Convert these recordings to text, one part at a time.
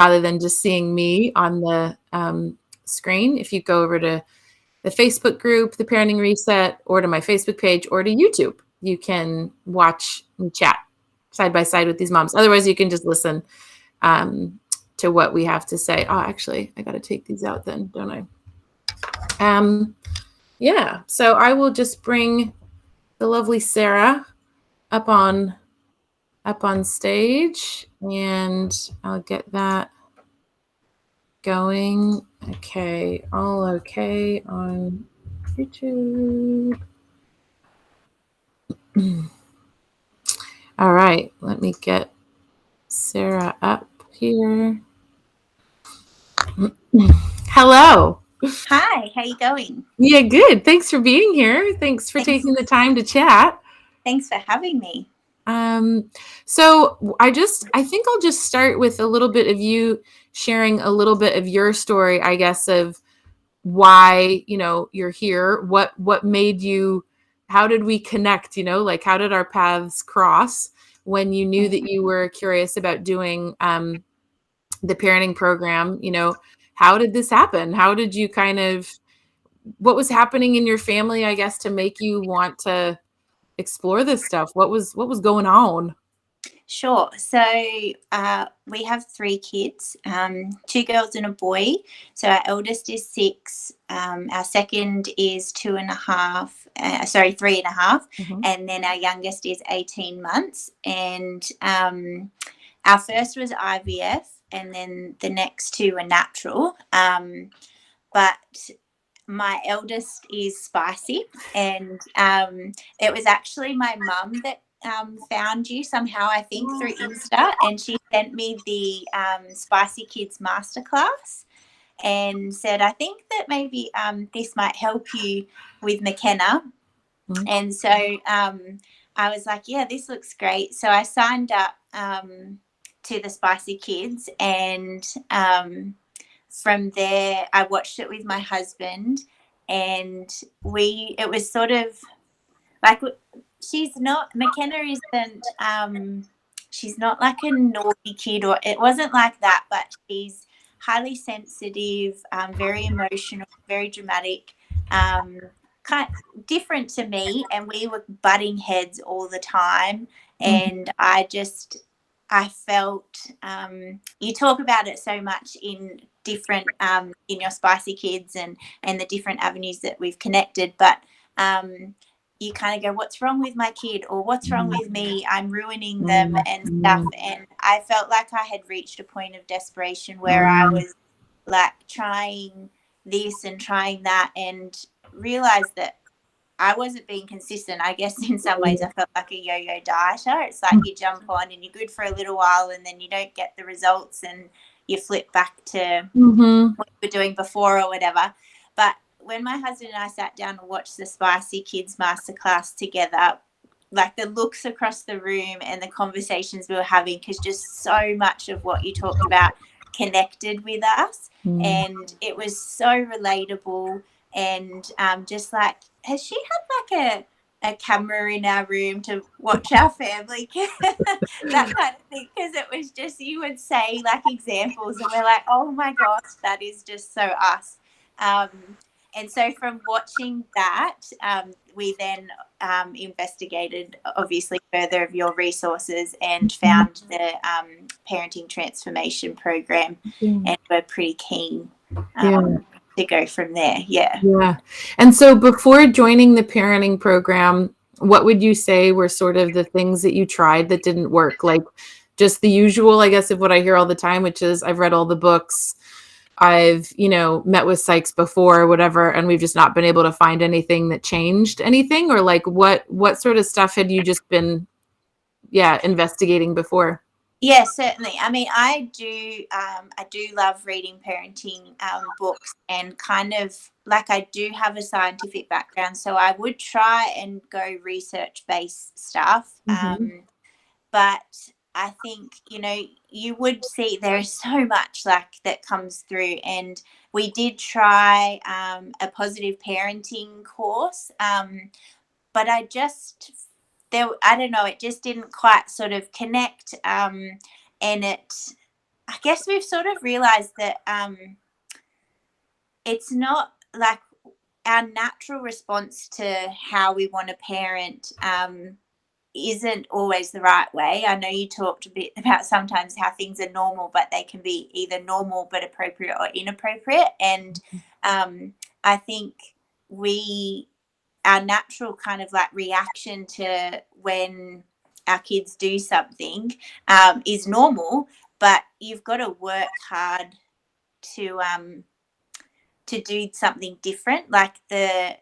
rather than just seeing me on the screen. If you go over to the Facebook group, the Parenting Reset, or to my Facebook page, or to YouTube, you can watch and chat side by side with these moms. Otherwise, you can just listen to what we have to say. Oh, actually, I got to take these out then, don't I? Yeah, so I will just bring the lovely Sarah up on stage, and I'll get that going. Okay, all okay on YouTube. All right, let me get Sarah up here. Hello. Hi, how you going? Yeah, good. Thanks for being here. Thanks for taking the time to chat. Thanks for having me. So I think I'll just start with a little bit of you sharing a little bit of your story, I guess, of why, you're here, what made you, how did we connect, like how did our paths cross when you knew that you were curious about doing the parenting program? How did this happen? How did you what was happening in your family, I guess, to make you want to explore this stuff? What was going on? Sure. So we have 3 kids, 2 girls and a boy. So our eldest is 6. Our second is 2.5. 3.5. Mm-hmm. And then our youngest is 18 months. And our first was IVF, and then the next 2 were natural. But my eldest is spicy, and it was actually my mum that found you somehow, I think, through Insta, and she sent me the Spicy Kids Masterclass and said, I think that maybe this might help you with McKenna. Mm-hmm. And so I was like, yeah, this looks great. So I signed up to the Spicy Kids, and from there I watched it with my husband, and it was sort of like, McKenna isn't she's not like a naughty kid, or it wasn't like that, but she's highly sensitive, very emotional, very dramatic, kind of different to me, and we were butting heads all the time. And I felt you talk about it so much in different in your Spicy Kids and the different avenues that we've connected, but you kind of go, what's wrong with my kid, or what's wrong with me, I'm ruining them and stuff. And I felt like I had reached a point of desperation where I was like trying this and trying that, and realized that I wasn't being consistent. I guess in some ways I felt like a yo-yo dieter. It's like you jump on and you're good for a little while, and then you don't get the results, and you flip back to what you were doing before or whatever. But when my husband and I sat down and watched the Spicy Kids Masterclass together, like the looks across the room and the conversations we were having, because just so much of what you talked about connected with us, and it was so relatable. And just like, has she had like a camera in our room to watch our family? That kind of thing, because it was just, you would say like examples and we're like, oh my gosh, that is just so us. And so from watching that, we then investigated, obviously, further of your resources and found the Parenting Transformation Program, and we're pretty keen to go from there. Yeah. And so before joining the parenting program, what would you say were sort of the things that you tried that didn't work? Like just the usual, I guess, of what I hear all the time, which is I've read all the books, I've, met with psychs before or whatever, and we've just not been able to find anything that changed anything? Or like what sort of stuff had you just been, investigating before? Yeah, certainly. I mean, I do love reading parenting books, and kind of like, I do have a scientific background, so I would try and go research-based stuff. But I think, you would see there is so much like that comes through, and we did try a positive parenting course, but I don't know, it just didn't quite sort of connect, and I guess we've sort of realized that it's not like our natural response to how we want to parent isn't always the right way. I know you talked a bit about sometimes how things are normal, but they can be either normal but appropriate or inappropriate. And I think our natural kind of like reaction to when our kids do something is normal, but you've got to work hard to do something different, like the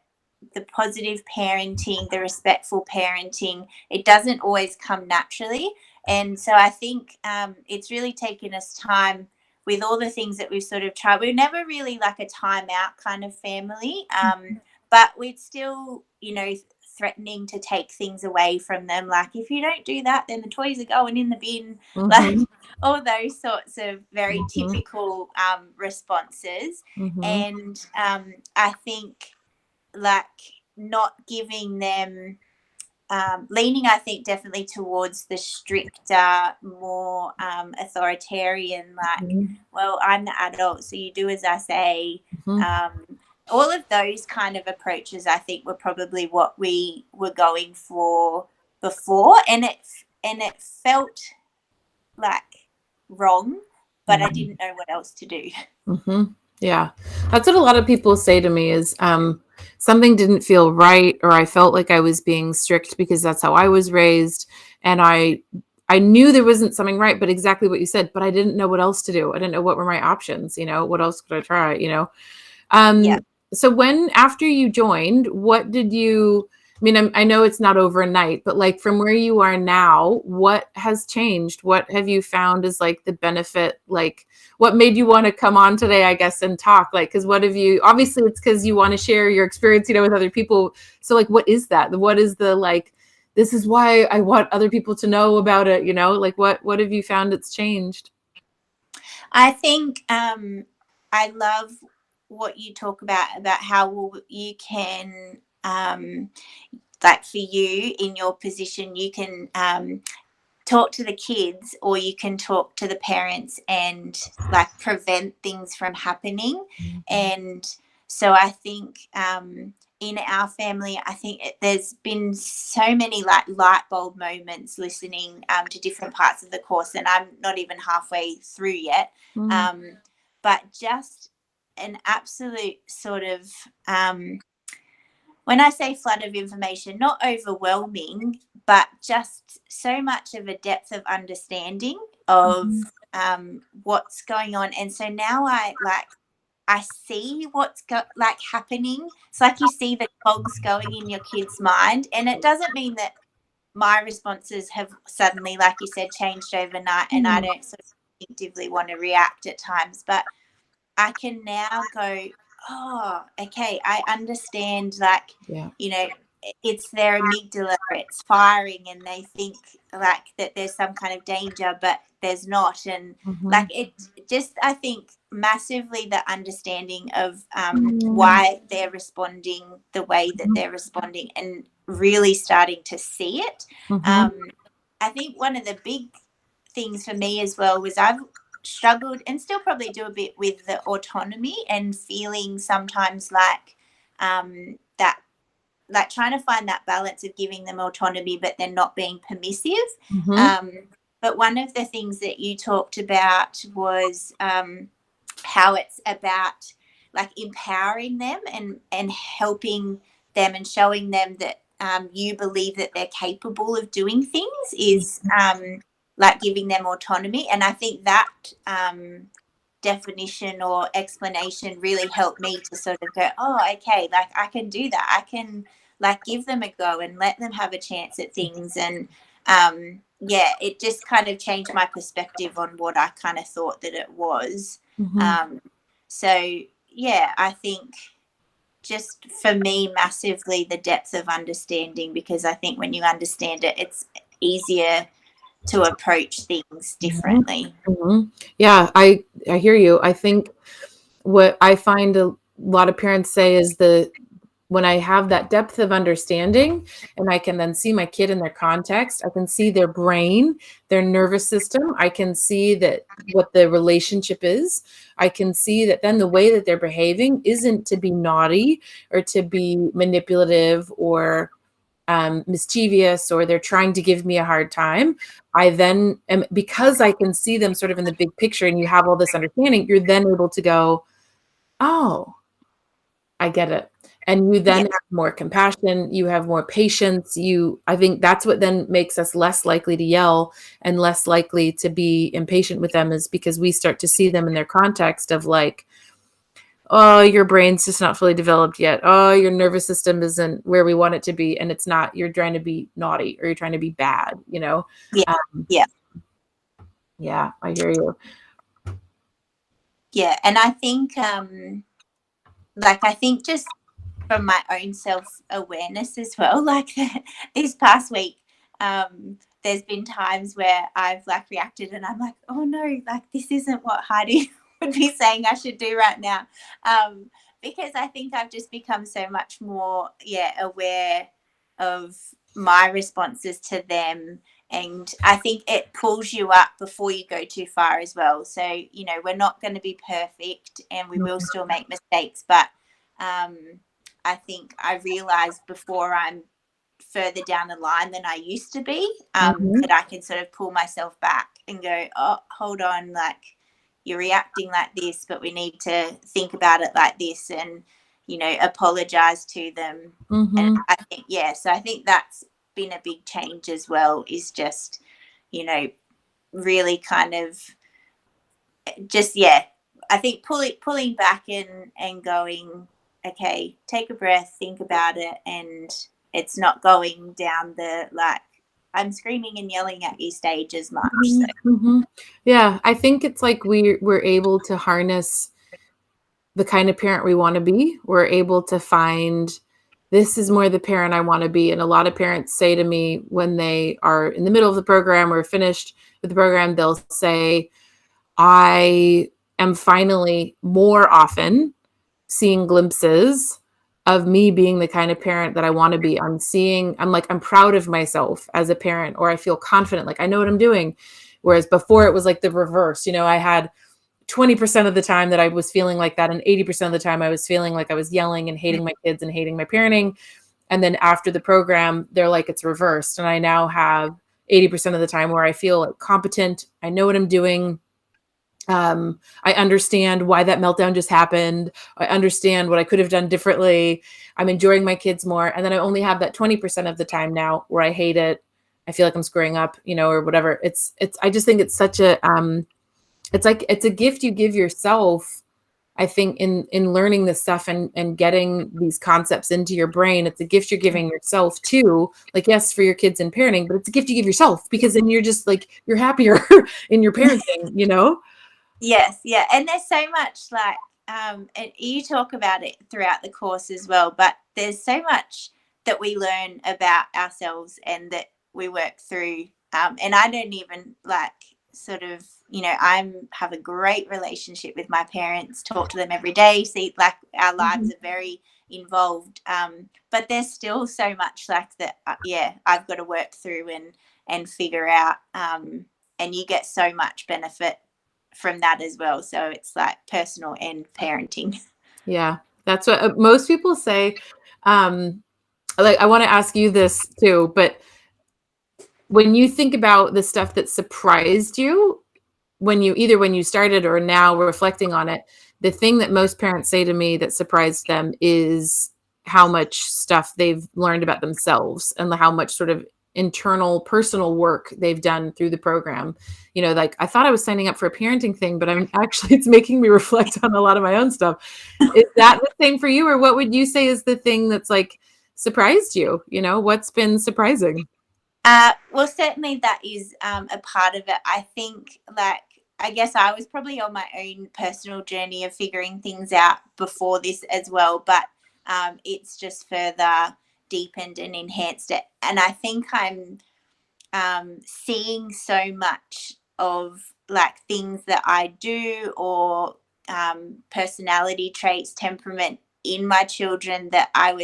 positive parenting, the respectful parenting. It doesn't always come naturally, and so I think it's really taken us time with all the things that we've sort of tried. We're never really like a timeout kind of family, but we're still, threatening to take things away from them. Like, if you don't do that, then the toys are going in the bin. Mm-hmm. Like all those sorts of very Mm-hmm. typical responses. Mm-hmm. And I think like not giving them leaning, I think, definitely towards the stricter, more authoritarian, like, well, I'm the adult, so you do as I say. All of those kind of approaches, I think, were probably what we were going for before, and it felt like wrong, but I didn't know what else to do. Yeah, that's what a lot of people say to me is something didn't feel right, or I felt like I was being strict because that's how I was raised, and I knew there wasn't something right, but exactly what you said, but I didn't know what else to do. I didn't know what were my options, what else could I try, Yeah. So when, after you joined, what did you, I mean, I know it's not overnight, but like from where you are now, what has changed? What have you found is like the benefit? Like what made you want to come on today, I guess, and talk? Like, because what have you, obviously it's because you want to share your experience, with other people. So like, what is that? What is the, like, this is why I want other people to know about it, like what have you found it's changed? I think I love what you talk about how you can like for you in your position, you can talk to the kids, or you can talk to the parents and like prevent things from happening. And so I think in our family, I think there's been so many like light bulb moments listening to different parts of the course, and I'm not even halfway through yet. But just an absolute sort of when I say flood of information, not overwhelming, but just so much of a depth of understanding of what's going on. And so now I see what's happening. It's like you see the cogs going in your kid's mind, and it doesn't mean that my responses have suddenly, like you said, changed overnight, and I don't sort of instinctively want to react at times, but I can now go, oh, okay, I understand, like, it's their amygdala, it's firing, and they think like that there's some kind of danger, but there's not. And like it just, I think massively the understanding of why they're responding the way that they're responding, and really starting to see it. I think one of the big things for me as well was I've struggled, and still probably do a bit, with the autonomy, and feeling sometimes like that, like trying to find that balance of giving them autonomy but then not being permissive. But one of the things that you talked about was how it's about like empowering them and helping them and showing them that you believe that they're capable of doing things is like giving them autonomy. And I think that definition or explanation really helped me to sort of go, oh, okay, like I can do that. I can like give them a go and let them have a chance at things. And it just kind of changed my perspective on what I kind of thought that it was. So yeah, I think just for me massively the depth of understanding, because I think when you understand it, it's easier to approach things differently. Yeah, I hear you. I think what I find a lot of parents say is when I have that depth of understanding and I can then see my kid in their context, I can see their brain, their nervous system, I can see that what the relationship is. I can see that then the way that they're behaving isn't to be naughty or to be manipulative or mischievous, or they're trying to give me a hard time. I then am, because I can see them sort of in the big picture and you have all this understanding, you're then able to go, oh, I get it. And you then Yeah. have more compassion, you have more patience. I think that's what then makes us less likely to yell and less likely to be impatient with them, is because we start to see them in their context of like, oh, your brain's just not fully developed yet. Oh, your nervous system isn't where we want it to be. And it's not, you're trying to be naughty or you're trying to be bad, you know? Yeah. Um, Yeah. yeah, I hear you. Yeah. And I think, I think just from my own self-awareness as well, like this past week, there's been times where I've like reacted and I'm like, oh no, like this isn't what Heidi would be saying I should do right now. Because I think I've just become so much more, aware of my responses to them. And I think it pulls you up before you go too far as well. So, we're not going to be perfect and we will still make mistakes, but I think I realized before I'm further down the line than I used to be, Mhm. that I can sort of pull myself back and go, oh, hold on, like you're reacting like this, but we need to think about it like this and, apologize to them. And Mhm. I think, so I think that's been a big change as well, is just, really kind of just, I think pulling back and going, okay, take a breath, think about it, and it's not going down the like I'm screaming and yelling at you stage as much. So Mhm. Yeah, I think it's like we're able to harness the kind of parent we want to be. We're able to find, this is more the parent I want to be. And a lot of parents say to me when they are in the middle of the program or finished with the program, they'll say, I am finally more often seeing glimpses of me being the kind of parent that I want to be. I'm proud of myself as a parent, or I feel confident, like I know what I'm doing. Whereas before it was like the reverse. I had 20% of the time that I was feeling like that, and 80% of the time I was feeling like I was yelling and hating my kids and hating my parenting. And then after the program, they're like, it's reversed. And I now have 80% of the time where I feel like competent. I know what I'm doing. I understand why that meltdown just happened. I understand what I could have done differently. I'm enjoying my kids more. And then I only have that 20% of the time now where I hate it. I feel like I'm screwing up, or whatever. I just think it's such a, it's a gift you give yourself. I think in learning this stuff and getting these concepts into your brain, it's a gift you're giving yourself too. Like, yes, for your kids and parenting, but it's a gift you give yourself, because then you're just like, you're happier in your parenting. yes, yeah, and there's so much like and you talk about it throughout the course as well, but there's so much that we learn about ourselves and that we work through. And I don't even like sort of, I have a great relationship with my parents, talk to them every day, see like our lives Mhm. are very involved. But there's still so much like that, I've got to work through and figure out. And you get so much benefit from that as well. So it's like personal and parenting. Yeah, that's what most people say. Like, I want to ask you this too, but when you think about the stuff that surprised you, when you started or now reflecting on it, the thing that most parents say to me that surprised them is how much stuff they've learned about themselves and how much sort of internal personal work they've done through the program. Like, I thought I was signing up for a parenting thing, but I'm actually, it's making me reflect on a lot of my own stuff. Is that the same for you, or what would you say is the thing that's like surprised you? What's been surprising? Well, certainly that is a part of it. I think, like, I guess I was probably on my own personal journey of figuring things out before this as well, but it's just further deepened and enhanced it. And I think I'm seeing so much of like things that I do or personality traits, temperament in my children that I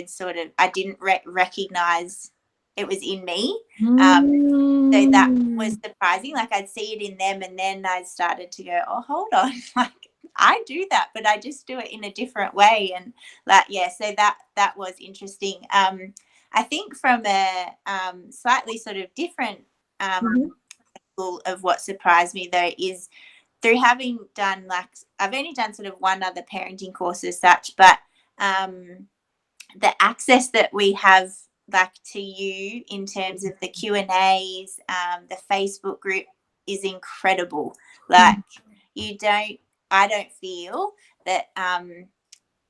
didn't recognize it was in me. So that was surprising. Like, I'd see it in them, and then I started to go, oh, hold on, like, I do that, but I just do it in a different way. And like, yeah, so that was interesting. I think from a slightly sort of different of what surprised me though is through having done, like, I've only done sort of one other parenting course as such, but the access that we have, like, to you in terms of the Q&As, the Facebook group is incredible. Like, I don't feel that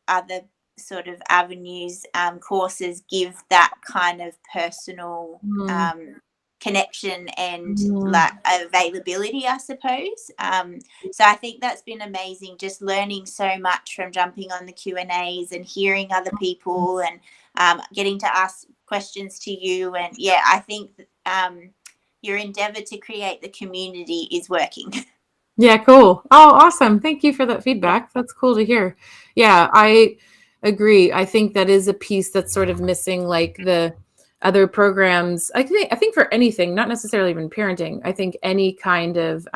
other sort of avenues, courses give that kind of personal connection and like availability, I suppose. So I think that's been amazing, just learning so much from jumping on the Q&As and hearing other people and getting to ask questions to you. And yeah, I think your endeavor to create the community is working. Yeah, cool. Oh, awesome. Thank you for that feedback. That's cool to hear. Yeah, I agree. I think that is a piece that's sort of missing, like the other programs. I think for anything, not necessarily even parenting, I think any kind of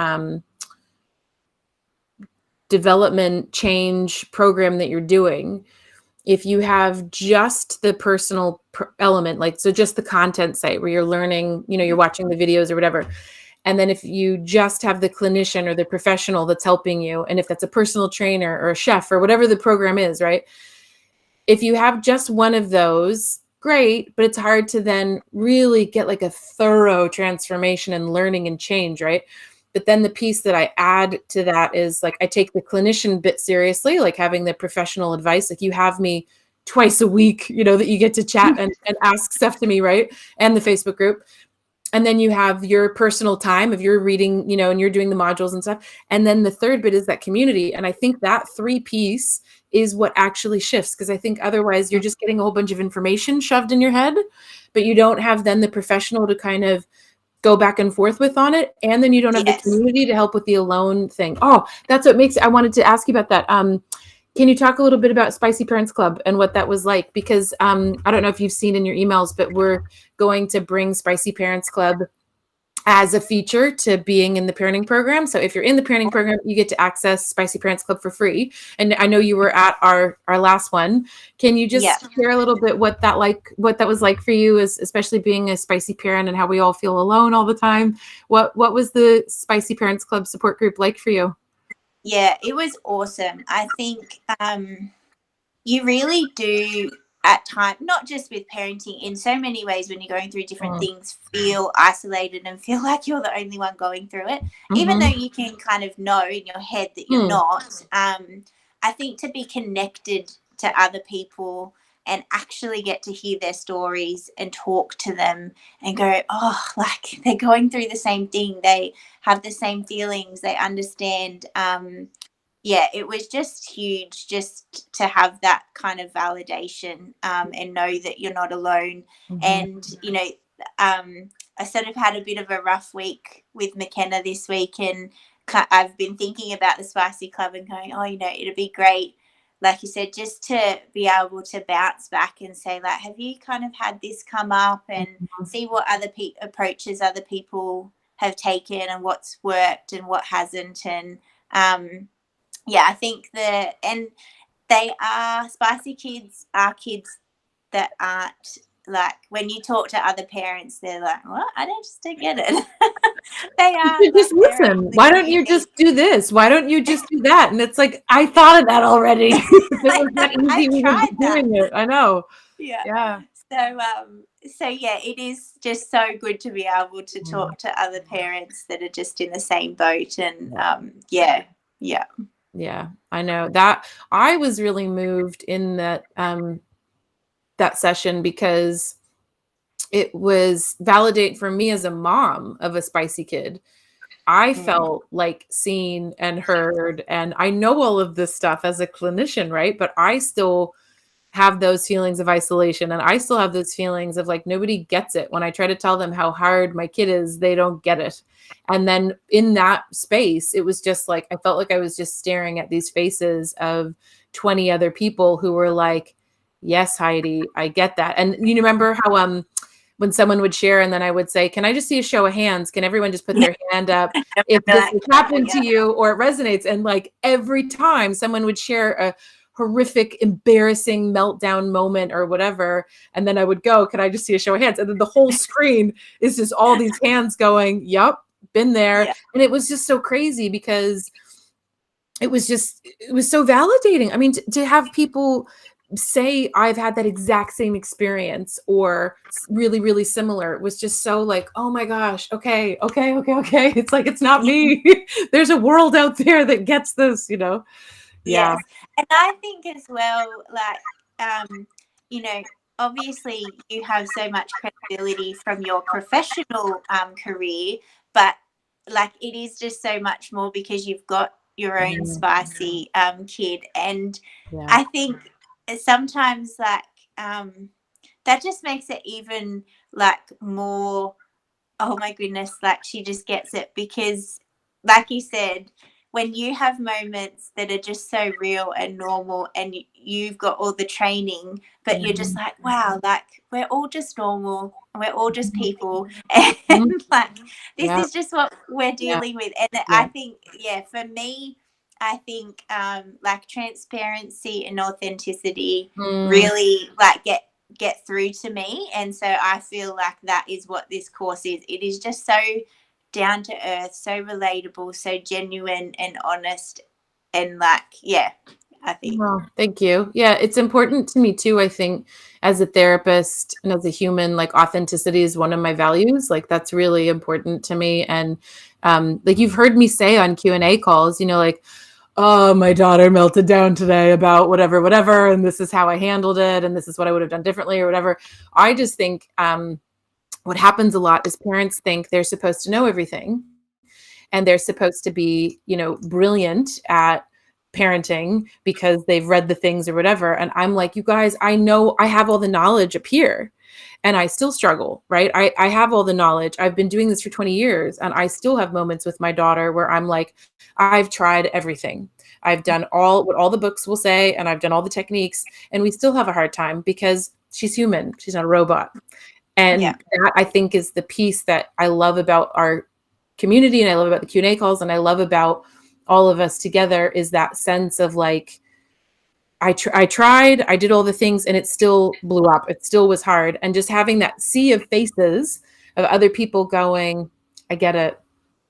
development change program that you're doing, if you have just the personal element, like, so just the content site where you're learning, you're watching the videos or whatever. And then if you just have the clinician or the professional that's helping you, and if that's a personal trainer or a chef or whatever the program is, right? If you have just one of those, great, but it's hard to then really get like a thorough transformation and learning and change, right? But then the piece that I add to that is, like, I take the clinician bit seriously, like having the professional advice. Like, you have me twice a week, that you get to chat and ask stuff to me, right? And the Facebook group. And then you have your personal time of your reading, and you're doing the modules and stuff. And then the third bit is that community. And I think that three piece is what actually shifts, because I think otherwise you're just getting a whole bunch of information shoved in your head, but you don't have then the professional to kind of go back and forth with on it. And then you don't have the community to help with the alone thing. Oh, that's what makes, I wanted to ask you about that. Can you talk a little bit about Spicy Parents Club and what that was like? Because I don't know if you've seen in your emails, but we're going to bring Spicy Parents Club as a feature to being in the parenting program. So if you're in the parenting program, you get to access Spicy Parents Club for free. And I know you were at our last one. Can you just share a little bit what that was like for you, especially being a spicy parent and how we all feel alone all the time? What was the Spicy Parents Club support group like for you? Yeah, it was awesome. I think you really do at times, not just with parenting, in so many ways when you're going through different things, feel isolated and feel like you're the only one going through it, even though you can kind of know in your head that you're not. I think to be connected to other people and actually get to hear their stories and talk to them and go, oh, like, they're going through the same thing. They have the same feelings. They understand. Yeah, it was just huge just to have that kind of validation, and know that you're not alone. And, I sort of had a bit of a rough week with McKenna this week, and I've been thinking about the Spicy Club and going, oh, it'd be great, like you said, just to be able to bounce back and say, like, have you kind of had this come up, and see what other approaches other people have taken and what's worked and what hasn't. And yeah, I think and they are, spicy kids are kids that aren't, like, when you talk to other parents, they're like, what? I just don't get it. They are. You just listen. Why don't you just do this? Why don't you just do that? And it's like, I thought of that already. If it was that easy, we would be doing it. I know. Yeah. So yeah, it is just so good to be able to talk to other parents that are just in the same boat. And yeah. Yeah, I know that. I was really moved in that session because it was validate for me as a mom of a spicy kid. I felt like seen and heard, and I know all of this stuff as a clinician, right? But I still have those feelings of isolation. And I still have those feelings of like, nobody gets it. When I try to tell them how hard my kid is, they don't get it. And then in that space, it was just like, I felt like I was just staring at these faces of 20 other people who were like, yes, Heidi, I get that. And you remember how, when someone would share and then I would say, can I just see a show of hands? Can everyone just put their hand up if this is happening to you or it resonates? And like every time someone would share a horrific, embarrassing meltdown moment or whatever, and then I would go, can I just see a show of hands? And then the whole screen is just all these hands going, yep, been there. Yeah. And it was just so crazy because it was so validating. I mean, to have people say I've had that exact same experience or really, really similar, it was just so like, oh my gosh, okay. It's like, it's not me. There's a world out there that gets this, Yeah. Yes. And I think as well, like, obviously you have so much credibility from your professional career, but like it is just so much more because you've got your own spicy kid. And I think sometimes like that just makes it even like more, oh my goodness, like she just gets it because like you said, when you have moments that are just so real and normal and you've got all the training, but you're just like, wow, like we're all just normal and we're all just people. And like, this is just what we're dealing with. And I think, for me, I think like transparency and authenticity really like get through to me. And so I feel like that is what this course is. It is just so down to earth, so relatable, so genuine and honest, and like, I think. Well, thank you. Yeah, it's important to me too. I think as a therapist and as a human, like authenticity is one of my values. Like that's really important to me. And like you've heard me say on Q&A calls, like, oh, my daughter melted down today about whatever, and this is how I handled it, and this is what I would have done differently or whatever. I just think what happens a lot is parents think they're supposed to know everything and they're supposed to be, brilliant at parenting because they've read the things or whatever. And I'm like, you guys, I know I have all the knowledge up here and I still struggle, right? I have all the knowledge. I've been doing this for 20 years and I still have moments with my daughter where I'm like, I've tried everything. I've done what all the books will say and I've done all the techniques and we still have a hard time because she's human. She's not a robot. And that I think is the piece that I love about our community and I love about the Q&A calls and I love about all of us together is that sense of like, I tried, I did all the things and it still blew up. It still was hard. And just having that sea of faces of other people going, I get it.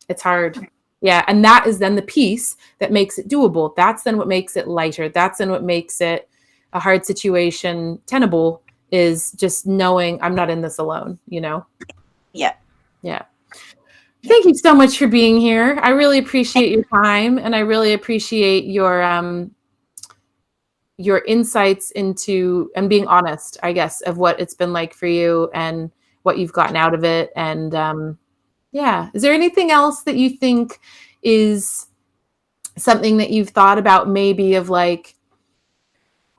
It's hard. Yeah. And that is then the piece that makes it doable. That's then what makes it lighter. That's then what makes it a hard situation tenable is just knowing I'm not in this alone, Yeah. Yeah. Thank you so much for being here. I really appreciate your time and I really appreciate your insights into and being honest, I guess, of what it's been like for you and what you've gotten out of it. And is there anything else that you think is something that you've thought about maybe of like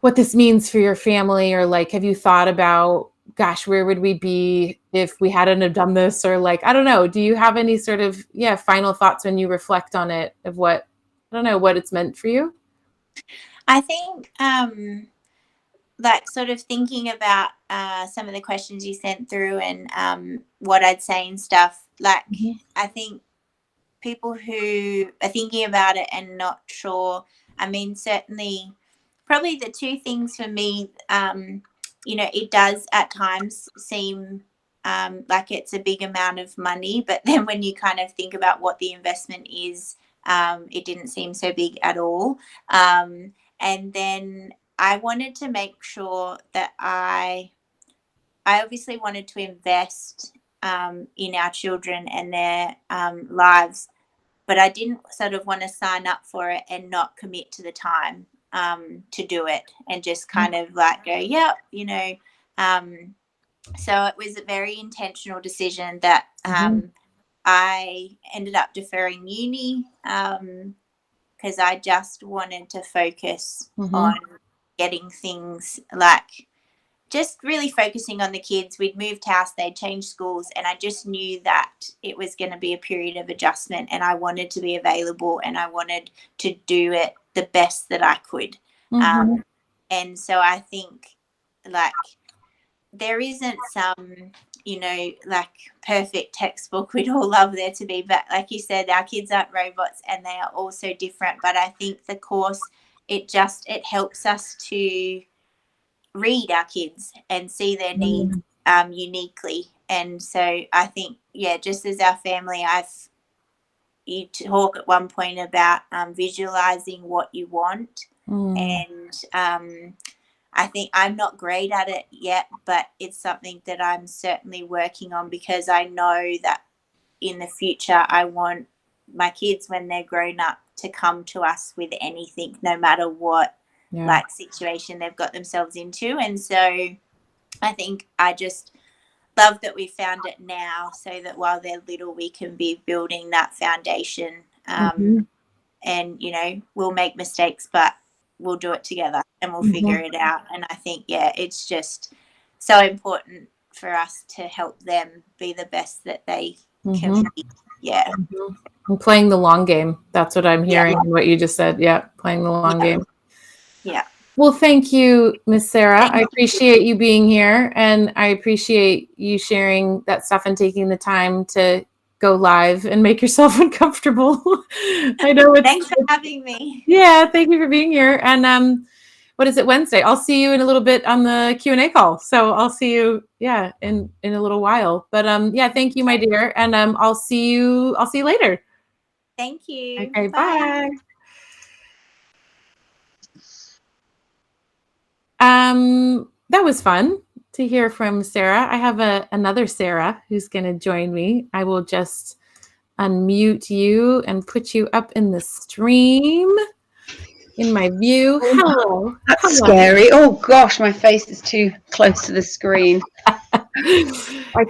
what this means for your family or like, have you thought about, gosh, where would we be if we hadn't have done this? Or like, I don't know, do you have any sort of, final thoughts when you reflect on it of what it's meant for you? I think like sort of thinking about some of the questions you sent through and what I'd say and stuff, like I think people who are thinking about it and not sure, I mean, certainly probably the two things for me, it does at times seem like it's a big amount of money, but then when you kind of think about what the investment is, it didn't seem so big at all. And then I wanted to make sure that I obviously wanted to invest in our children and their lives, but I didn't sort of want to sign up for it and not commit to the time to do it and just kind of like go, so it was a very intentional decision that I ended up deferring uni because I just wanted to focus on getting things like just really focusing on the kids. We'd moved house, they'd changed schools, and I just knew that it was going to be a period of adjustment, and I wanted to be available and I wanted to do it the best that I could. And so I think like there isn't some, like perfect textbook we'd all love there to be, but like you said, our kids aren't robots and they are all so different. But I think the course, it helps us to read our kids and see their needs uniquely. And so I think, just as our family, you talk at one point about visualizing what you want. And I think I'm not great at it yet, but it's something that I'm certainly working on, because I know that in the future I want my kids, when they're grown up, to come to us with anything, no matter what like situation they've got themselves into. And so I think I just love that we found it now, so that while they're little we can be building that foundation. And we'll make mistakes, but we'll do it together and we'll figure it out. And I think it's just so important for us to help them be the best that they can be. And playing the long game. That's what I'm hearing in what you just said. Yeah, playing the long game. Yeah. Well, thank you, Miss Sarah. I appreciate you being here, and I appreciate you sharing that stuff and taking the time to go live and make yourself uncomfortable. I know it's. Thanks for having me. Yeah, thank you for being here. And what is it, Wednesday? I'll see you in a little bit on the Q&A call. So I'll see you, in a little while. But thank you, my dear, and I'll see you later. Thank you. Okay, bye. That was fun to hear from Sarah. I have another Sarah who's going to join me. I will just unmute you and put you up in the stream in my view. Hello. That's scary. Oh gosh, my face is too close to the screen. I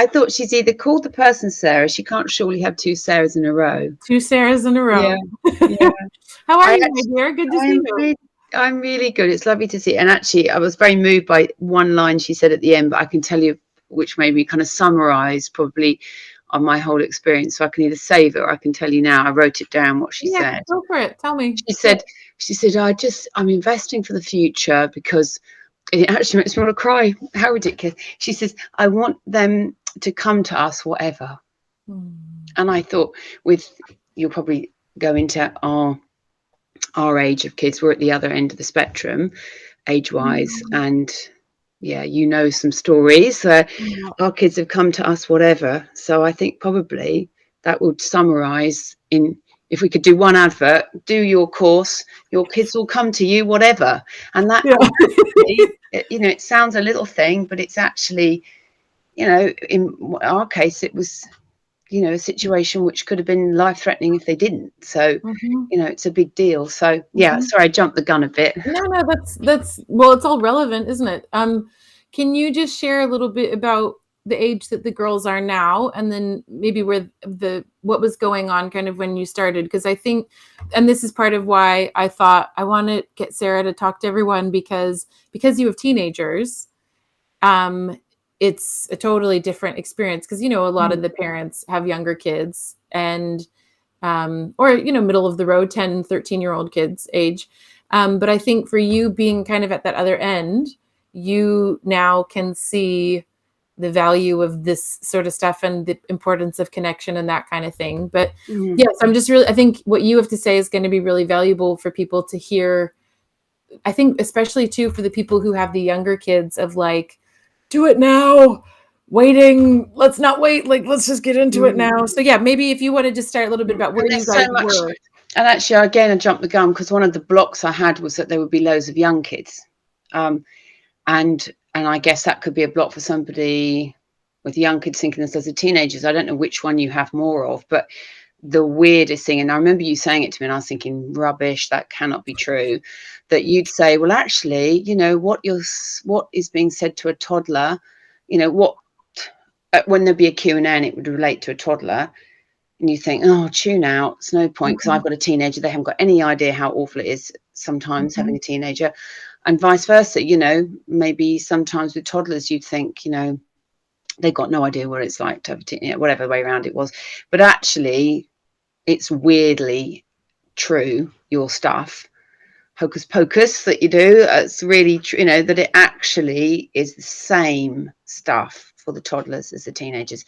thought she's either called the person Sarah. She can't surely have two Sarahs in a row. Two Sarahs in a row. Yeah. How are you, my dear? Good to see you. I'm really good. It's lovely to see. And actually, I was very moved by one line she said at the end, but I can tell you which made me kind of summarize probably on my whole experience. So I can either save it or I can tell you now. I wrote it down what she said. Go for it. Tell me. She said, I'm investing for the future because it actually makes me want to cry. How ridiculous. She says, I want them to come to us, whatever. And I thought, you'll probably go into our age of kids. We're at the other end of the spectrum, age-wise, and some stories. Our kids have come to us, whatever. So I think probably that would summarize in, if we could do one advert, do your course, your kids will come to you, whatever. And that, it sounds a little thing, but it's actually, in our case, it was, a situation which could have been life-threatening if they didn't. So, it's a big deal. So, sorry, I jumped the gun a bit. No, that's well, it's all relevant, isn't it? Can you just share a little bit about the age that the girls are now, and then maybe what was going on kind of when you started? Because I think, and this is part of why I thought I want to get Sarah to talk to everyone, because you have teenagers, it's a totally different experience, because, a lot of the parents have younger kids and, or, middle of the road, 10, 13-year-old kids age. But I think for you being kind of at that other end, you now can see the value of this sort of stuff and the importance of connection and that kind of thing. But yes, I think what you have to say is going to be really valuable for people to hear. I think especially too, for the people who have the younger kids, of like, do it now, waiting, let's not wait, like, let's just get into it now. So maybe if you want to just start a little bit about where you guys were. And actually, again, I jumped the gun, because one of the blocks I had was that there would be loads of young kids. And I guess that could be a block for somebody with young kids thinking this as a teenagers. I don't know which one you have more of, but the weirdest thing, and I remember you saying it to me, and I was thinking, rubbish, that cannot be true, that you'd say, well, actually, what is being said to a toddler, when there'd be a Q&A and it would relate to a toddler, and you think, oh, tune out, it's no point, because I've got a teenager, they haven't got any idea how awful it is sometimes having a teenager, and vice versa. You know, maybe sometimes with toddlers you'd think, you know, they've got no idea what it's like to have a teenager, whatever way around it was. But actually, it's weirdly true, your stuff, hocus pocus that you do, it's really true, you know, that it actually is the same stuff for the toddlers as the teenagers.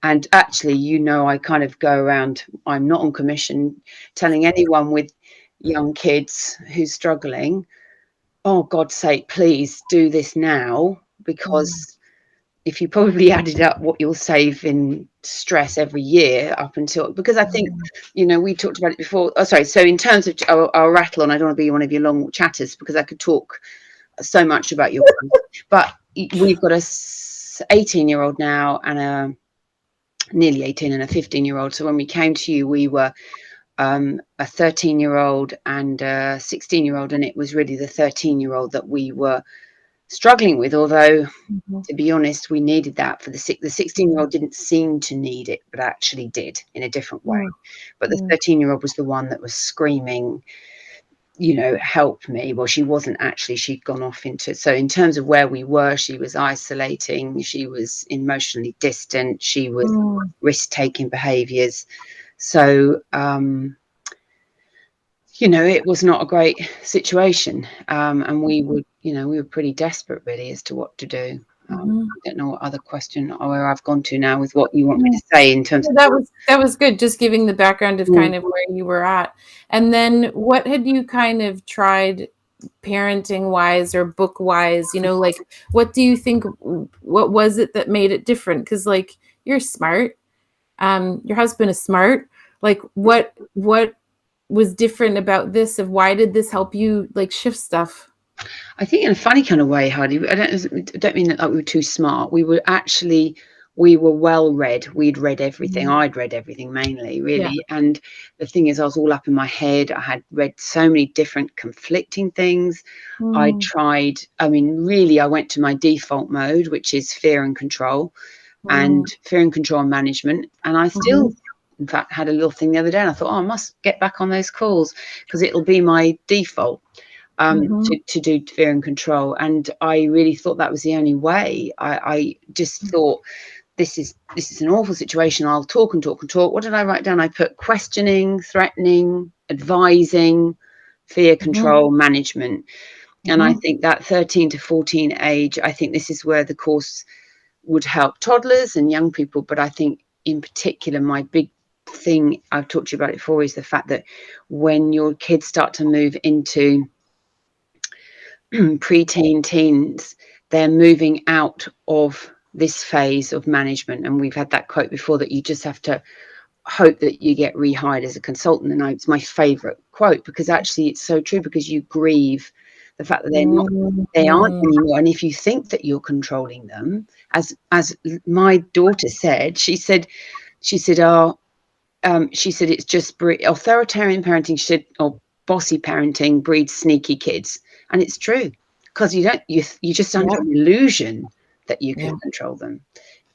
And actually, you know, I kind of go around, I'm not on commission, telling anyone with young kids who's struggling, oh, God's sake, please do this now, because if you probably added up what you'll save in stress every year up until, because I think, you know, we talked about it before. Oh, sorry. So in terms of, I'll rattle on. I don't want to be one of your long chatters because I could talk so much about your, but we've got a 18-year-old now and a nearly 18 and a 15-year-old. So when we came to you, we were a 13-year-old and a 16-year-old, and it was really the 13-year-old that we were struggling with, although to be honest, we needed that for the 16-year-old didn't seem to need it, but actually did in a different way. But the 13-year-old was the one that was screaming, you know, help me. Well, she wasn't actually, she'd gone off into, so in terms of where we were, she was isolating, she was emotionally distant, she was risk-taking behaviours. So you know, it was not a great situation, and we would, you know, we were pretty desperate really as to what to do. I don't know what other question or where I've gone to now with what you want me to say in terms of that was good, just giving the background of kind of where you were at. And then what had you kind of tried parenting wise or book wise, you know, like what do you think, what was it that made it different? Because like you're smart, your husband is smart, like what was different about this, of why did this help you like shift stuff? I think in a funny kind of way, Heidi, I don't mean that like we were too smart. We were well read. We'd read everything. I'd read everything mainly, really. And the thing is, I was all up in my head. I had read so many different conflicting things. I tried, I mean, really, I went to my default mode, which is fear and control and management. And I still, in fact, had a little thing the other day and I thought, oh, I must get back on those calls because it'll be my default. To do fear and control, and I really thought that was the only way. I just thought this is an awful situation. I'll talk and talk and talk. What did I write down? I put questioning, threatening, advising, fear, control, management. And I think that 13 to 14 age, I think this is where the course would help toddlers and young people. But I think in particular, my big thing, I've talked to you about it before, is the fact that when your kids start to move into preteen teens, they're moving out of this phase of management. And we've had that quote before, that you just have to hope that you get rehired as a consultant. And it's my favorite quote because actually it's so true, because you grieve the fact that they aren't anymore. And if you think that you're controlling them, as my daughter said, she said it's just authoritarian parenting, she said, or bossy parenting breeds sneaky kids. And it's true, because you just under an illusion that you can control them.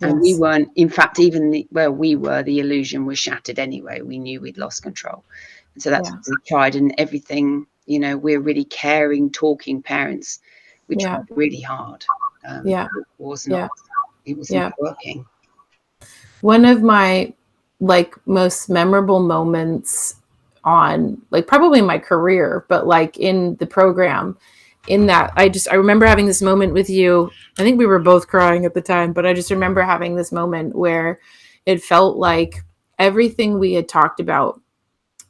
And we weren't, in fact, even where we were, the illusion was shattered anyway. We knew we'd lost control. And so that's what we tried. And everything, you know, we're really caring, talking parents. We tried really hard. It wasn't working. One of my like most memorable moments on like probably my career, but like in the program, in that I remember having this moment with you. I think we were both crying at the time, but I just remember having this moment where it felt like everything we had talked about,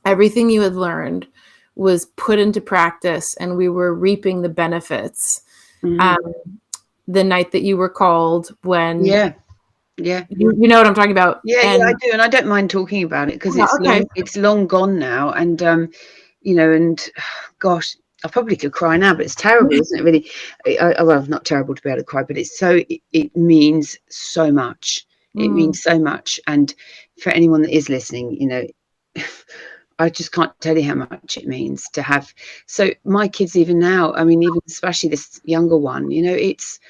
everything you had learned was put into practice and we were reaping the benefits. The night that you were called, when you know what I'm talking about. I do, and I don't mind talking about it because it's long gone now, and you know, and gosh, I probably could cry now, but it's terrible, isn't it? Really, well, not terrible to be able to cry, but it's so it means so much. It means so much, and for anyone that is listening, you know, I just can't tell you how much it means to have. So my kids, even now, I mean, even especially this younger one, you know, it's.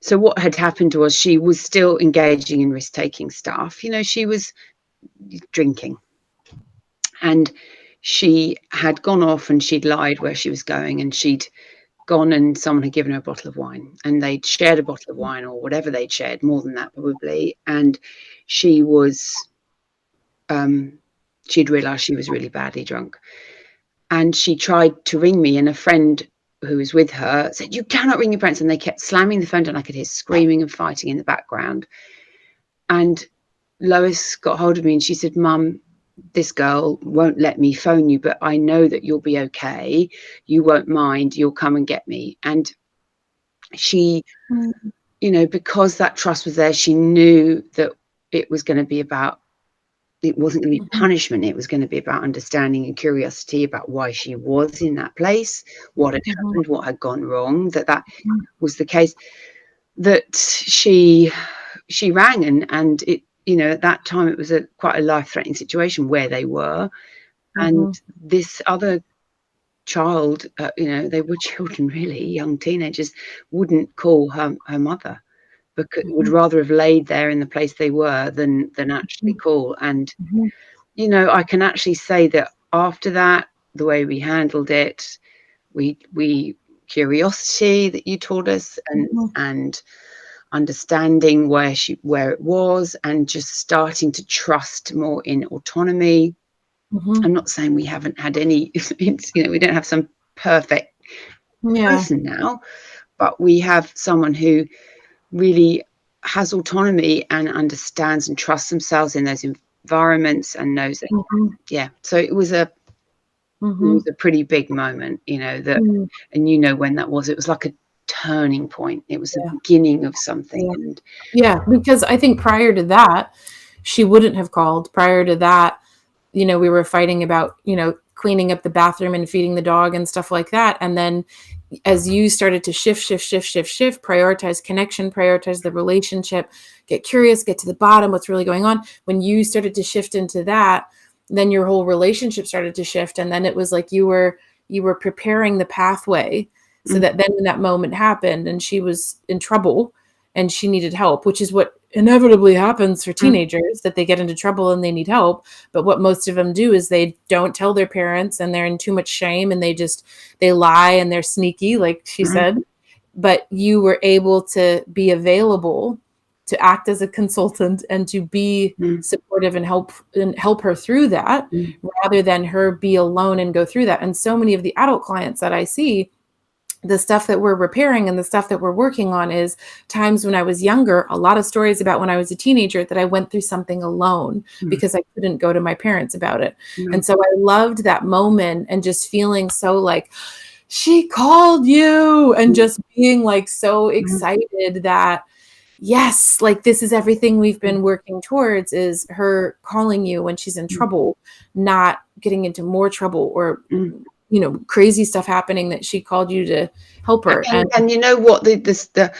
So what had happened was she was still engaging in risk-taking stuff. You know, she was drinking. And she had gone off and she'd lied where she was going, and she'd gone and someone had given her a bottle of wine, and they'd shared a bottle of wine or whatever they'd shared, more than that probably, and she was she'd realised she was really badly drunk, and she tried to ring me, and a friend who was with her said, "You cannot ring your parents," and they kept slamming the phone down. I could hear screaming and fighting in the background, and Lois got hold of me and she said, "Mum, this girl won't let me phone you, but I know that you'll be okay. You won't mind. You'll come and get me." And she, because that trust was there, she knew that it was going to be about, it wasn't going to be punishment. It was going to be about understanding and curiosity about why she was in that place, what had happened, what had gone wrong, that was the case. That she rang, and it, at that time it was quite a life-threatening situation where they were, and this other child, they were children, really young teenagers, wouldn't call her mother, because would rather have laid there in the place they were than actually call. And I can actually say that after that, the way we handled it, we curiosity that you taught us, and understanding where it was, and just starting to trust more in autonomy. I'm not saying we haven't had any, we don't have some perfect person now, but we have someone who really has autonomy and understands and trusts themselves in those environments, and knows that, so it was a pretty big moment, that, and when that was, it was like a turning point. It was the beginning of something. And because I think prior to that, she wouldn't have called. Prior to that, we were fighting about, cleaning up the bathroom and feeding the dog and stuff like that. And then as you started to shift, prioritize connection, prioritize the relationship, get curious, get to the bottom, what's really going on. When you started to shift into that, then your whole relationship started to shift. And then it was like you were preparing the pathway, so that then when that moment happened and she was in trouble and she needed help, which is what inevitably happens for teenagers, that they get into trouble and they need help. But what most of them do is they don't tell their parents, and they're in too much shame, and they lie, and they're sneaky, like she said. But you were able to be available to act as a consultant and to be supportive and help her through that, rather than her be alone and go through that. And so many of the adult clients that I see, the stuff that we're repairing and the stuff that we're working on is times when I was younger, a lot of stories about when I was a teenager that I went through something alone because I couldn't go to my parents about it. And so I loved that moment, and just feeling so like, she called you, and just being like so excited that, yes, like this is everything we've been working towards, is her calling you when she's in trouble, not getting into more trouble or crazy stuff happening, that she called you to help her. And you know what, the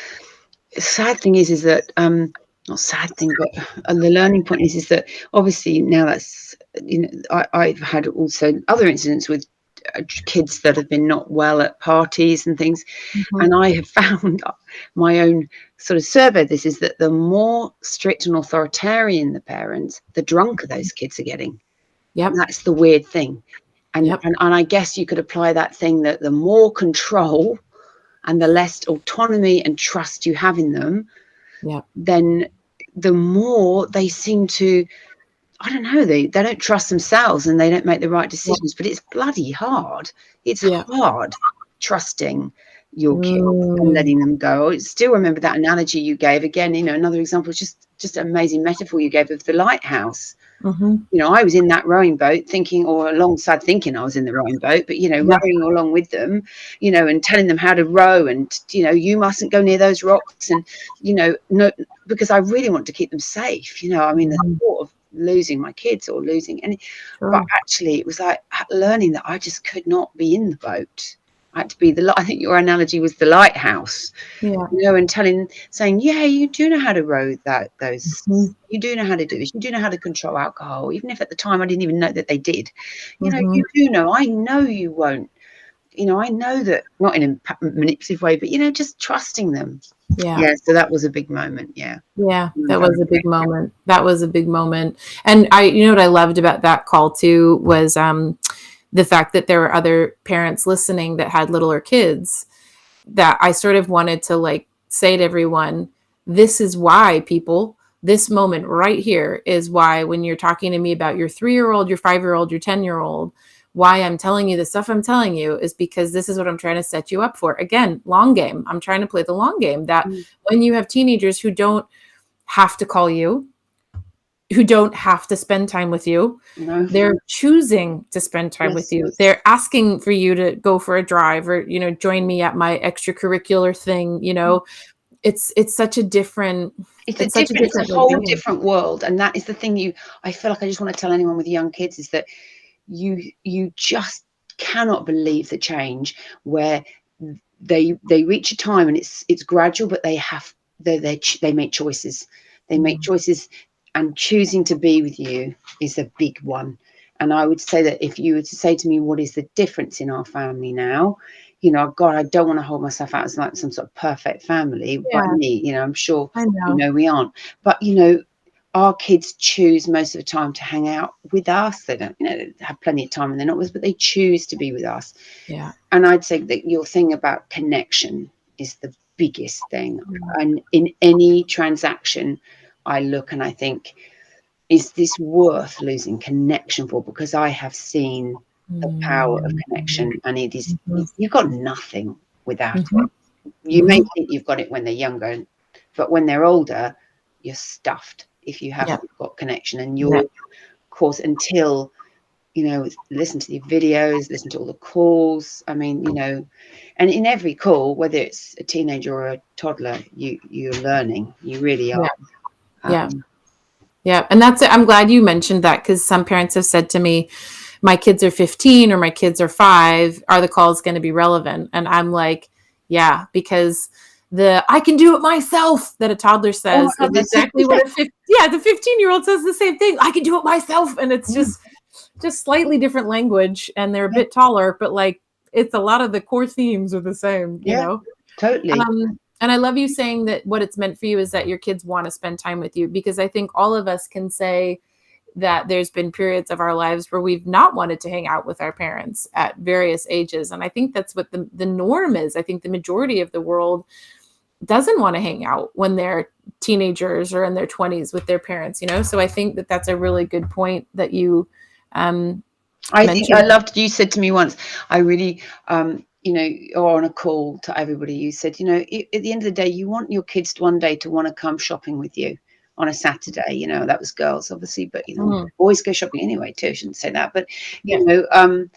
sad thing is that not sad thing, but the learning point is that obviously now that's, I've had also other incidents with kids that have been not well at parties and things, and I have found my own sort of survey, this is that the more strict and authoritarian the parents, the drunker those kids are getting. That's the weird thing. And I guess you could apply that thing, that the more control and the less autonomy and trust you have in them, then the more they seem to, I don't know, they don't trust themselves, and they don't make the right decisions. But it's bloody hard. It's hard trusting your kids and letting them go. I still remember that analogy you gave. Again, another example is just an amazing metaphor you gave of the lighthouse. I was in that rowing boat thinking, or alongside thinking I was in the rowing boat, but, rowing along with them, and telling them how to row, and, you mustn't go near those rocks, and, no, because I really want to keep them safe. The thought of losing my kids or losing any, but actually it was like learning that I just could not be in the boat. I had to be I think your analogy was the lighthouse, and saying, you do know how to row those, you do know how to do this, you do know how to control alcohol, even if at the time I didn't even know that they did, you do know, I know you won't, I know that, not in a manipulative way, but, just trusting them. So that was a big moment. That was a big moment. That was a big moment. And what I loved about that call too was the fact that there were other parents listening that had littler kids, that I sort of wanted to like say to everyone, this is why, people, this moment right here is why, when you're talking to me about your 3-year-old, your 5-year-old, your 10-year-old, why I'm telling you the stuff I'm telling you is because this is what I'm trying to set you up for. Again, long game. I'm trying to play the long game, that when you have teenagers who don't have to call you, who don't have to spend time with you, No. they're choosing to spend time with you. They're asking for you to go for a drive, or, you know, join me at my extracurricular thing. You know, it's such a different, it's a whole different world. And that is the thing I feel like I just want to tell anyone with young kids is that you just cannot believe the change where they reach a time, and it's gradual, but they make choices. They make choices, and choosing to be with you is a big one. And I would say that if you were to say to me, what is the difference in our family now? You know, God, I don't want to hold myself out as like some sort of perfect family by me. You know, I'm sure, you know, we aren't. But, you know, our kids choose most of the time to hang out with us. They don't, you know, have plenty of time and they're not with us, but they choose to be with us. Yeah. And I'd say that your thing about connection is the biggest thing. And in any transaction, I look and I think, is this worth losing connection for? Because I have seen the power of connection, and it is, you've got nothing without it. You may think you've got it when they're younger, but when they're older, you're stuffed if you haven't got connection. And you're, of course, until, you know, listen to the videos, listen to all the calls. I mean, you know, and in every call, whether it's a teenager or a toddler, you're learning. You really are. Yeah. And that's it. I'm glad you mentioned that, because some parents have said to me, my kids are 15 or my kids are 5. Are the calls going to be relevant? And I'm like, yeah, because the I can do it myself that a toddler says is exactly what the 15-year-old says the same thing. I can do it myself. And it's just slightly different language, and they're a bit taller, but like it's a lot of the core themes are the same, you know? Totally. And I love you saying that what it's meant for you is that your kids want to spend time with you, because I think all of us can say that there's been periods of our lives where we've not wanted to hang out with our parents at various ages. And I think that's what the norm is. I think the majority of the world doesn't want to hang out when they're teenagers or in their 20s with their parents, you know? So I think that that's a really good point that you I think I loved, you said to me once, I really, you know, or on a call to everybody, you said, you know, at the end of the day, you want your kids one day to want to come shopping with you on a Saturday. You know, that was girls, obviously, but, you know, boys go shopping anyway, too. I shouldn't say that. But, you know, and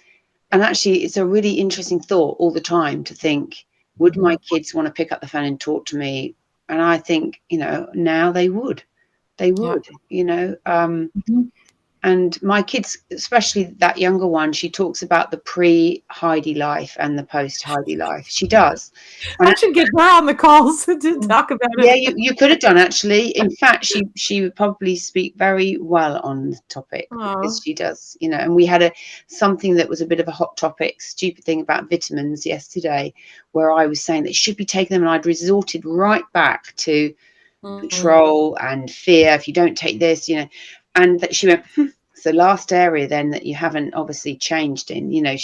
actually, it's a really interesting thought all the time to think, would my kids want to pick up the phone and talk to me? And I think, you know, now they would, you know. And my kids, especially that younger one, she talks about the pre-Heidi life and the post-Heidi life. She does. And I should get her on the calls to talk about it. Yeah, you could have done, actually. In fact, she would probably speak very well on the topic, because she does, you know. And we had something that was a bit of a hot topic, stupid thing about vitamins yesterday, where I was saying that you should be taking them, and I'd resorted right back to control and fear. If you don't take this, you know. And that she went, it's the last area then that you haven't obviously changed in, you know.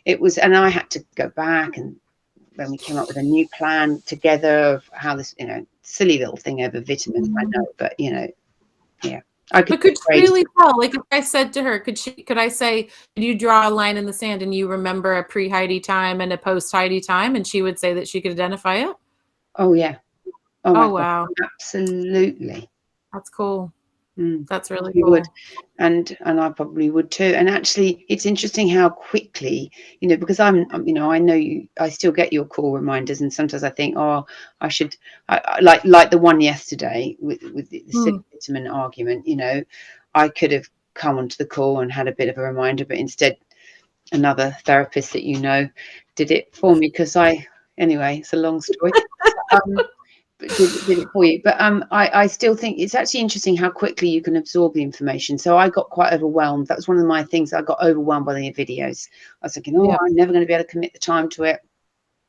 It was, and I had to go back, and when we came up with a new plan together of how this, you know, silly little thing over vitamins, I know, but, you know, yeah. But could she really tell? Like, if I said to her, could I say, did you draw a line in the sand and you remember a pre-Heidi time and a post-Heidi time? And she would say that she could identify it? Oh, yeah. Oh, my God. Wow. Absolutely. That's cool. That's really you cool. Would. And I probably would too. And actually, it's interesting how quickly, you know, because I'm you know, I know I still get your call reminders, and sometimes I think, oh, I should, like the one yesterday with the vitamin argument, you know, I could have come onto the call and had a bit of a reminder, but instead another therapist that, you know, did it for me, because anyway, it's a long story. Did it for you. But I still think it's actually interesting how quickly you can absorb the information. So I got quite overwhelmed. That was one of my things. I got overwhelmed by the videos. I was thinking, I'm never going to be able to commit the time to it.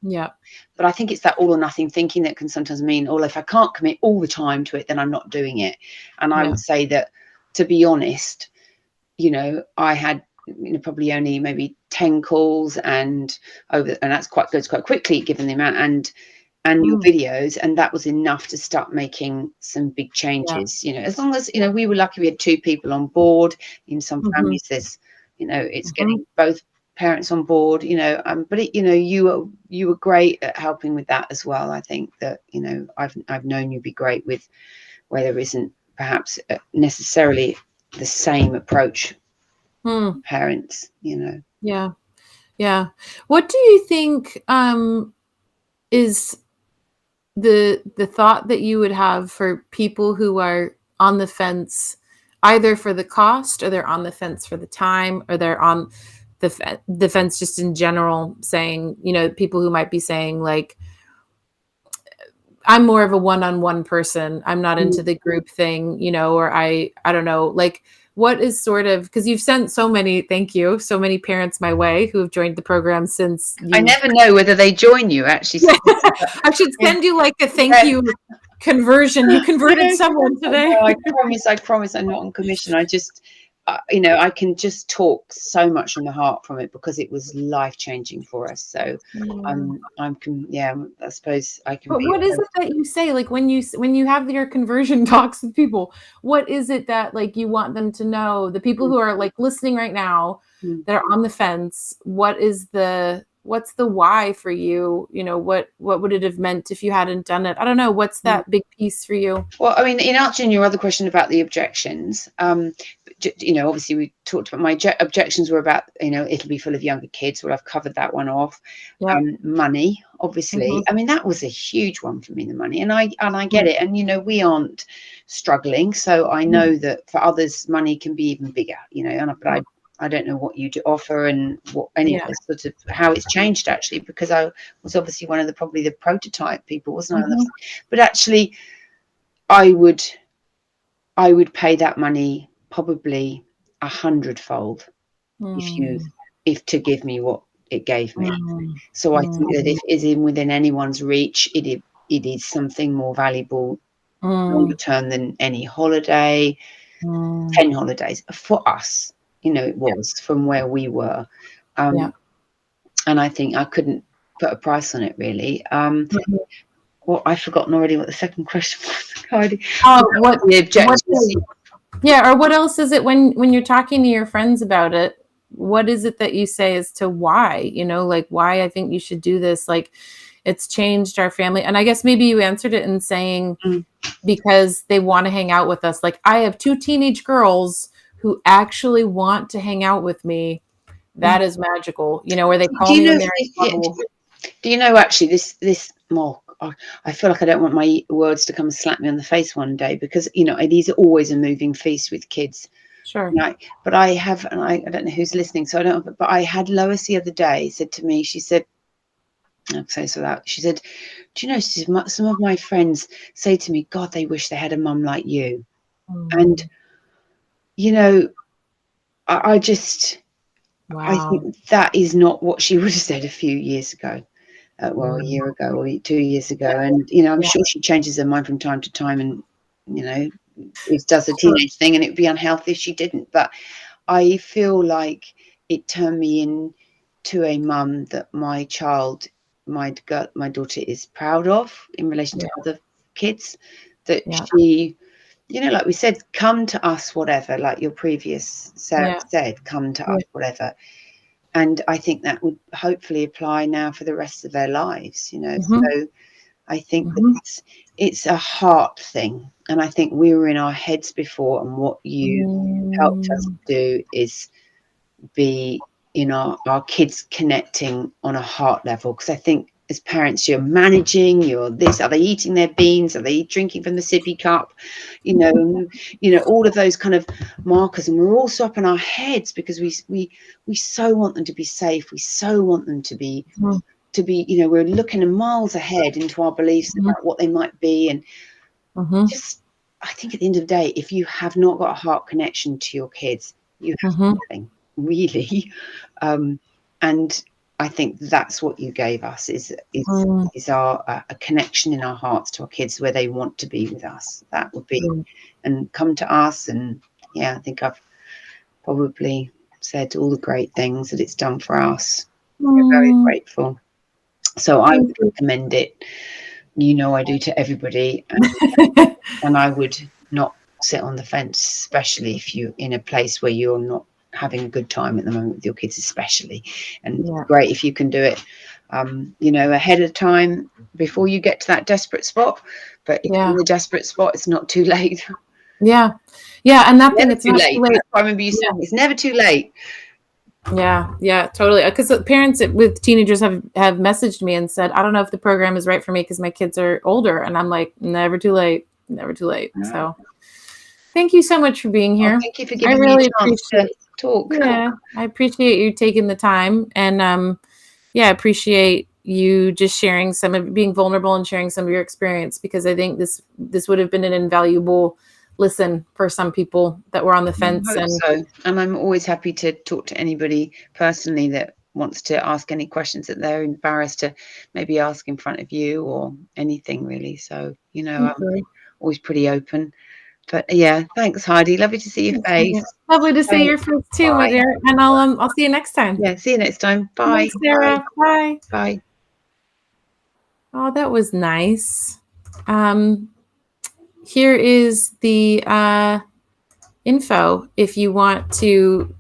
Yeah. But I think it's that all or nothing thinking that can sometimes mean, oh, if I can't commit all the time to it, then I'm not doing it. And I would say that, to be honest, you know, I had probably only maybe 10 calls and that's quite good, quite quickly given the amount and your videos, and that was enough to start making some big changes. As long as we were lucky we had 2 people on board. In some families there's it's getting both parents on board, but you were great at helping with that as well. I think that I've known you be great with where there isn't perhaps necessarily the same approach parents. Yeah. What do you think is the thought that you would have for people who are on the fence, either for the cost, or they're on the fence for the time, or they're on the fence just in general, saying, people who might be saying, like, I'm more of a one-on-one person, I'm not into the group thing, or I don't know, like, what is sort of, because you've sent so many parents my way who have joined the program since I never know whether they join you, actually. I should send you like a thank you conversion. You converted someone today. No, I promise I'm not on commission. I just I can just talk so much from the heart from it, because it was life-changing for us. So I suppose I can. But what is it that you say, like, when you have your conversion talks with people, what is it that, like, you want them to know, the people who are like listening right now that are on the fence? What's the why for you? What would it have meant if you hadn't done it? I don't know. What's that big piece for you? Well, I mean, in answering your other question about the objections, obviously we talked about my objections were about, it'll be full of younger kids. Well, I've covered that one off. Money, obviously. I mean, that was a huge one for me, the money. And I get it. And, we aren't struggling. So I know that for others, money can be even bigger, but I don't know what you do offer and what any of this sort of how it's changed, actually, because I was obviously one of probably the prototype people, wasn't I? But actually, I would pay that money probably 100-fold if to give me what it gave me. So I think that if it is within anyone's reach, it is something more valuable longer term than any holiday, 10 holidays for us. It was from where we were. And I think I couldn't put a price on it, really. Well, I've forgotten already what the second question was, Heidi. What the objectives? Or what else is it when you're talking to your friends about it? What is it that you say as to why? Like, why I think you should do this? Like, it's changed our family. And I guess maybe you answered it in saying because they want to hang out with us. Like, I have 2 teenage girls who actually want to hang out with me. That is magical. Where they call me when they're in trouble. Do you know, actually, this more, I feel like I don't want my words to come and slap me on the face one day, because it is always a moving feast with kids. Sure. But I have, and I don't know who's listening, so I don't. But I had Lois the other day said to me, she said, "I'm so that." She said, "Do you know, some of my friends say to me, God, they wish they had a mum like you," and I just. Wow. I think that is not what she would have said a few years ago. A year ago or 2 years ago. And, I'm sure she changes her mind from time to time and, it does a teenage thing, and it would be unhealthy if she didn't. But I feel like it turned me into a mum that my daughter is proud of in relation to other kids, that she, like we said, come to us, whatever, like your previous Sarah said, come to us, whatever. And I think that would hopefully apply now for the rest of their lives, So I think that it's a heart thing. And I think we were in our heads before, and what you helped us do is be our kids connecting on a heart level. Because I think as parents, you're managing, are they eating their beans? Are they drinking from the sippy cup? All of those kind of markers. And we're also up in our heads because we so want them to be safe. We so want them to be, we're looking miles ahead into our beliefs about what they might be. And just, I think at the end of the day, if you have not got a heart connection to your kids, you have nothing, really. And I think that's what you gave us is our a connection in our hearts to our kids, where they want to be with us. That would be, and come to us. And I think I've probably said all the great things that it's done for us. We're very grateful. So I would recommend it. You know, I do to everybody, and I would not sit on the fence, especially if you're in a place where you're not having a good time at the moment with your kids, especially. And it's great if you can do it, you know, ahead of time before you get to that desperate spot. But if you're in the desperate spot, it's not too late. Yeah, and that thing, it's too not late. too late. I remember you saying it's never too late. Yeah, totally. Because parents with teenagers have messaged me and said, I don't know if the program is right for me because my kids are older. And I'm like, never too late. Never too late. No. So thank you so much for being here. Thank you for giving me a chance to talk. Yeah, I appreciate you taking the time. And I appreciate you just sharing being vulnerable and sharing some of your experience, because I think this would have been an invaluable listen for some people that were on the fence. And I'm always happy to talk to anybody personally that wants to ask any questions that they're embarrassed to maybe ask in front of you, or anything really. So, you know, I'm always pretty open. But yeah, thanks, Heidi. Lovely to see your face. Lovely to see your face too, my dear. And I'll see you next time. Yeah, see you next time. Bye. Thanks, Sarah. Bye. Bye. Oh, that was nice. Here is the info if you want to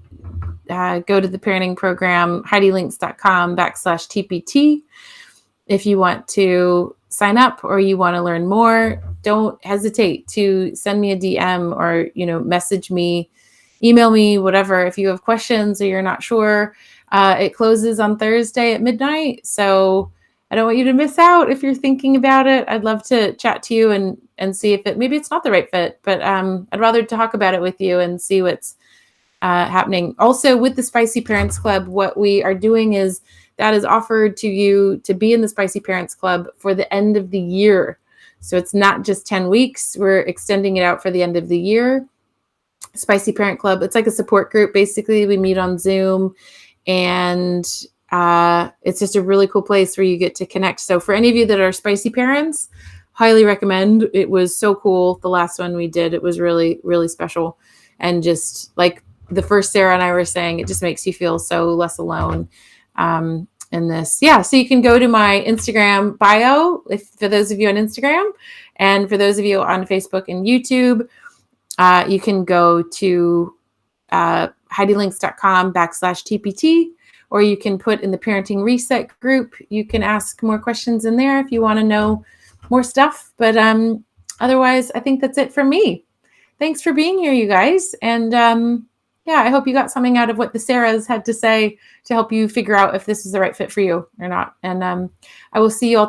go to the parenting program, HeidiLinks.com/TPT. If you want to sign up or you want to learn more, don't hesitate to send me a DM or, message me, email me, whatever. If you have questions or you're not sure, it closes on Thursday at midnight. So I don't want you to miss out if you're thinking about it. I'd love to chat to you and see if maybe it's not the right fit, but I'd rather talk about it with you and see what's happening. Also, with the Spicy Parents Club, what we are doing is that is offered to you to be in the Spicy Parents Club for the end of the year. So it's not just 10 weeks. We're extending it out for the end of the year. Spicy Parent Club, it's like a support group. Basically, we meet on Zoom, and it's just a really cool place where you get to connect. So for any of you that are spicy parents, highly recommend. It was so cool. The last one we did, it was really, really special. And just like the first Sarah and I were saying, it just makes you feel so less alone in this. Yeah, so you can go to my Instagram bio for those of you on Instagram, and for those of you on Facebook and YouTube, you can go to HeidiLinks.com/TPT, or you can put in the Parenting Reset group. You can ask more questions in there if you want to know more stuff. But otherwise, I think that's it from me. Thanks for being here, you guys. And I hope you got something out of what the Sarahs had to say to help you figure out if this is the right fit for you or not. And I will see you all tomorrow.